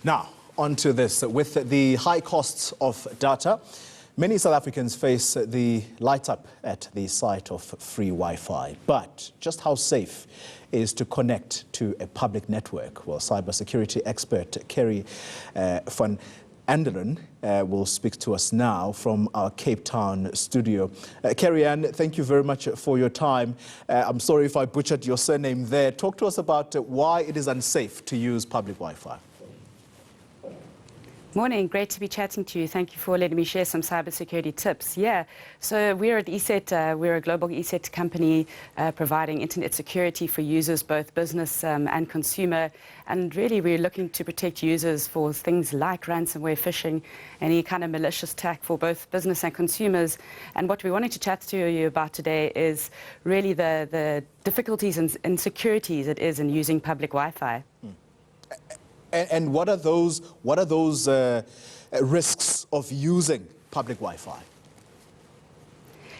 Now, on to this. With the high costs of data, many South Africans face the light up at the sight of free Wi-Fi. But just how safe is to connect to a public network? Well, cybersecurity expert Carey Van Vlaanderen will speak to us now from our Cape Town studio. Carey Ann, thank you very much for your time. I'm sorry if I butchered your surname there. Talk to us about why it is unsafe to use public Wi-Fi. Morning, great to be chatting to you. Thank you for letting me share some cybersecurity tips. Yeah, so we're at ESET, we're a global ESET company providing internet security for users, both business and consumer. And really we're looking to protect users for things like ransomware, phishing, any kind of malicious attack for both business and consumers. And what we wanted to chat to you about today is really the difficulties and insecurities it is in using public Wi-Fi. And what are those risks of using public Wi-Fi?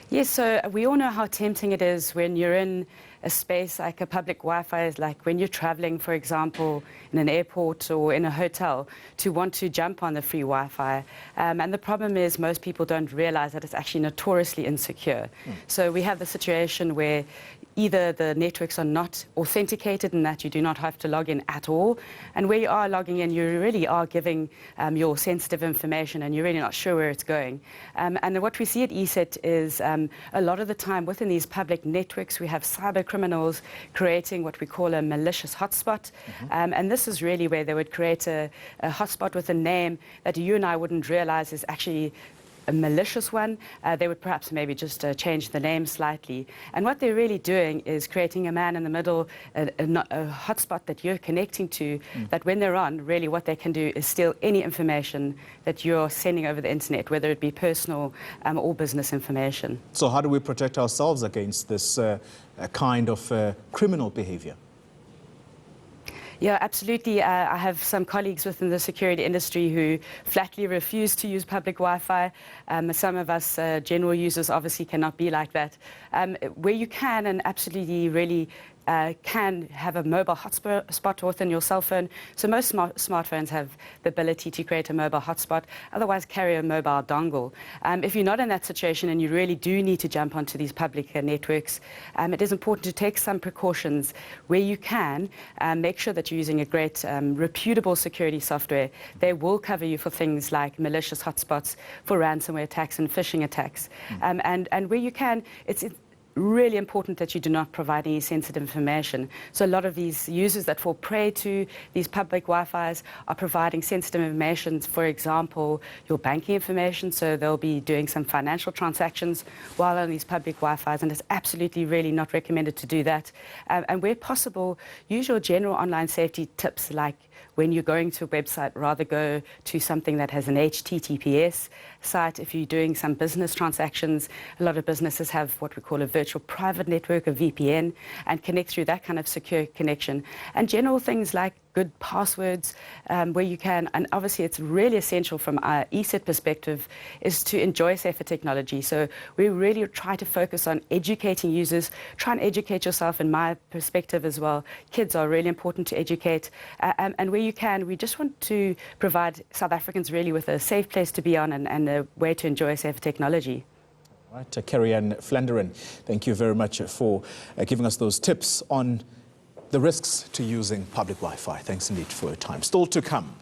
Yes, so we all know how tempting it is when you're in a space like a public Wi-Fi, is like when you're traveling, for example, in an airport or in a hotel, to want to jump on the free Wi-Fi. And the problem is most people don't realize that it's actually notoriously insecure. So we have the situation where either the networks are not authenticated and that you do not have to log in at all, and where you are logging in, you really are giving your sensitive information and you're really not sure where it's going. And what we see at ESET is a lot of the time within these public networks, we have cyber criminals creating what we call a malicious hotspot. And this is really where they would create a hotspot with a name that you and I wouldn't realize is actually a malicious one. They would perhaps maybe just change the name slightly. And what they're really doing is creating a man in the middle, a hotspot that you're connecting to, that when they're on, really what they can do is steal any information that you're sending over the internet, whether it be personal or business information. So how do we protect ourselves against this kind of criminal behavior? Yeah, absolutely. I have some colleagues within the security industry who flatly refuse to use public Wi-Fi. Some of us general users obviously cannot be like that. Where you can and absolutely really can have a mobile hotspot within your cell phone. So most smartphones have the ability to create a mobile hotspot, otherwise carry a mobile dongle. If you're not in that situation and you really do need to jump onto these public networks, it is important to take some precautions where you can. Make sure that you're using a great reputable security software. They will cover you for things like malicious hotspots, for ransomware attacks and phishing attacks. And where you can, it's really important that you do not provide any sensitive information. So a lot of these users that fall prey to these public Wi-Fis are providing sensitive information, for example, your banking information. So they'll be doing some financial transactions while on these public Wi-Fis, and it's absolutely really not recommended to do that. And where possible, use your general online safety tips, like when you're going to a website, rather go to something that has an HTTPS site. If you're doing some business transactions, a lot of businesses have what we call a virtual private network, a VPN, and connect through that kind of secure connection. And general things like good passwords where you can. And obviously it's really essential from our ESET perspective is to enjoy safer technology. So we really try to focus on educating users, try and educate yourself in my perspective as well. Kids are really important to educate. And where you can, we just want to provide South Africans really with a safe place to be on and a way to enjoy safer technology. All right, Carey Van Vlaanderen, thank you very much for giving us those tips on the risks to using public Wi-Fi. Thanks indeed for your time. Still to come.